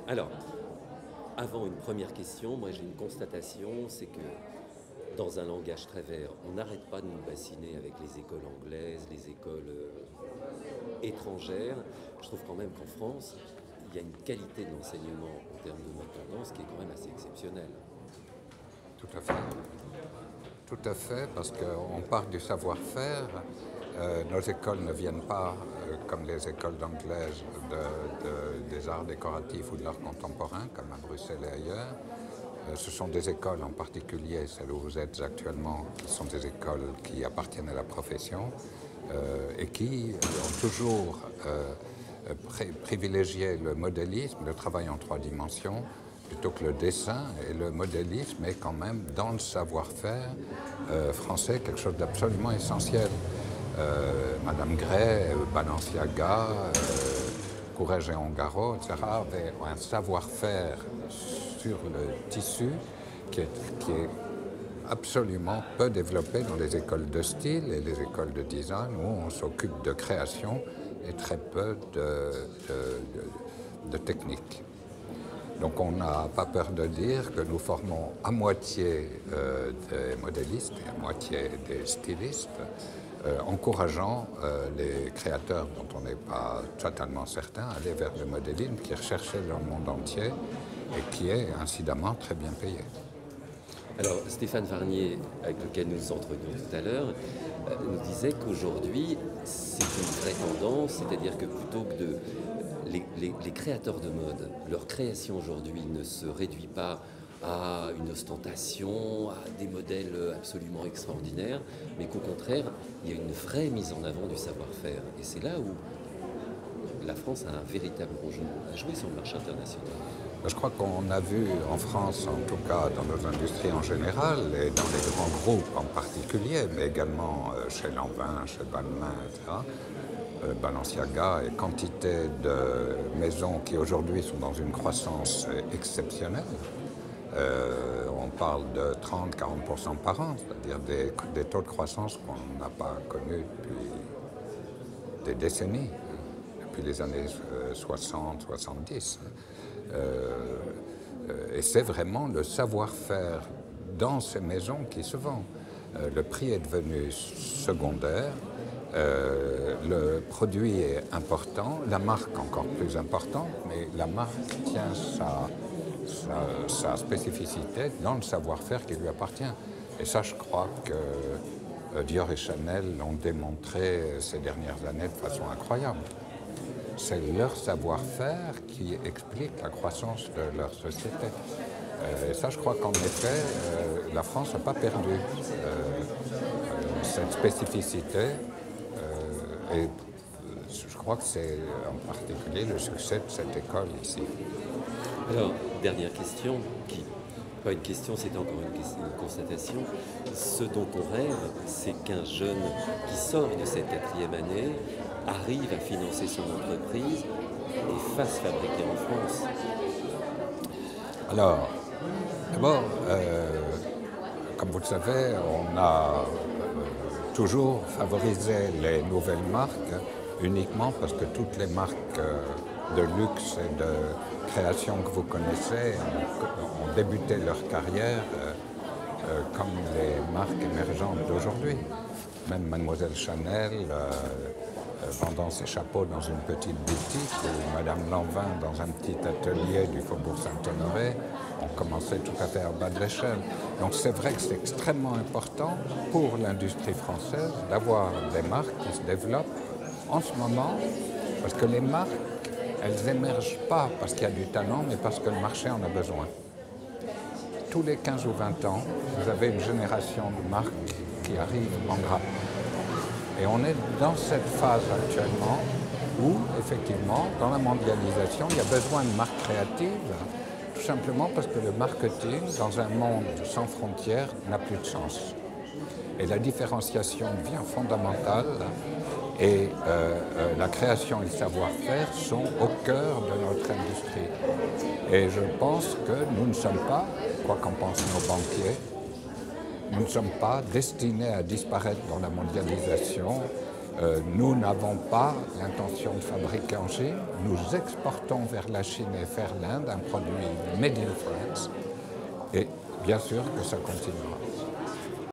Alors, avant une première question, moi j'ai une constatation, c'est que dans un langage très vert, on n'arrête pas de nous bassiner avec les écoles anglaises, les écoles étrangères. Je trouve quand même qu'en France, il y a une qualité de l'enseignement en termes de mode tendance qui est quand même assez exceptionnelle. Tout à fait. Tout à fait, parce qu'on part du savoir-faire. Nos écoles ne viennent pas, comme les écoles anglaises, des arts décoratifs ou de l'art contemporain, comme à Bruxelles et ailleurs. Ce sont des écoles, en particulier celles où vous êtes actuellement, qui sont des écoles qui appartiennent à la profession et qui ont toujours privilégié le modélisme, le travail en 3 dimensions, plutôt que le dessin, et le modélisme est quand même dans le savoir-faire français quelque chose d'absolument essentiel. Madame Gray, Balenciaga, Courrèges et Ongaro, etc., avaient un savoir-faire sur le tissu qui est absolument peu développé dans les écoles de style et les écoles de design où on s'occupe de création et très peu de technique. Donc on n'a pas peur de dire que nous formons à moitié des modélistes et à moitié des stylistes, encourageant les créateurs dont on n'est pas totalement certain à aller vers le modélisme qui est recherché dans le monde entier et qui est incidemment très bien payé. Alors Stéphane Varnier, avec lequel nous nous entretenions tout à l'heure, nous disait qu'aujourd'hui c'est une vraie tendance, c'est-à-dire que plutôt que de... Les créateurs de mode, leur création aujourd'hui ne se réduit pas à une ostentation, à des modèles absolument extraordinaires, mais qu'au contraire, il y a une vraie mise en avant du savoir-faire. Et c'est là où la France a un véritable enjeu à jouer sur le marché international. Je crois qu'on a vu en France, en tout cas dans nos industries en général, et dans les grands groupes en particulier, mais également chez Lanvin, chez Balmain, etc., Balenciaga et quantité de maisons qui aujourd'hui sont dans une croissance exceptionnelle. On parle de 30-40% par an, c'est-à-dire des taux de croissance qu'on n'a pas connus depuis des décennies, depuis les années 60-70. Et c'est vraiment le savoir-faire dans ces maisons qui se vend. Le prix est devenu secondaire. Le produit est important, la marque encore plus importante, mais la marque tient sa spécificité dans le savoir-faire qui lui appartient. Et ça, je crois que Dior et Chanel l'ont démontré ces dernières années de façon incroyable. C'est leur savoir-faire qui explique la croissance de leur société. Et ça, je crois qu'en effet, la France n'a pas perdu cette spécificité. Et je crois que c'est en particulier le succès de cette école ici. Alors, dernière question, qui, pas une question, c'est encore une constatation. Ce dont on rêve, c'est qu'un jeune qui sort de cette 4e année arrive à financer son entreprise et fasse fabriquer en France. Alors, d'abord, comme vous le savez, on a toujours favorisé les nouvelles marques uniquement parce que toutes les marques de luxe et de création que vous connaissez ont débuté leur carrière comme les marques émergentes d'aujourd'hui. Même Mademoiselle Chanel vendant ses chapeaux dans une petite boutique ou Madame Lanvin dans un petit atelier du Faubourg Saint-Honoré ont commencé tout à fait en bas de l'échelle. Donc c'est vrai que c'est extrêmement important pour l'industrie française d'avoir des marques qui se développent en ce moment, parce que les marques, elles n'émergent pas parce qu'il y a du talent, mais parce que le marché en a besoin. Tous les 15 ou 20 ans, vous avez une génération de marques qui arrive en grappe. Et on est dans cette phase actuellement où, effectivement, dans la mondialisation, il y a besoin de marques créatives, tout simplement parce que le marketing, dans un monde sans frontières, n'a plus de sens. Et la différenciation devient fondamentale et la création et le savoir-faire sont au cœur de notre industrie. Et je pense que nous ne sommes pas, quoi qu'en pensent nos banquiers, nous ne sommes pas destinés à disparaître dans la mondialisation Nous n'avons pas l'intention de fabriquer en Chine. Nous exportons vers la Chine et vers l'Inde un produit made in France. Et bien sûr que ça continuera.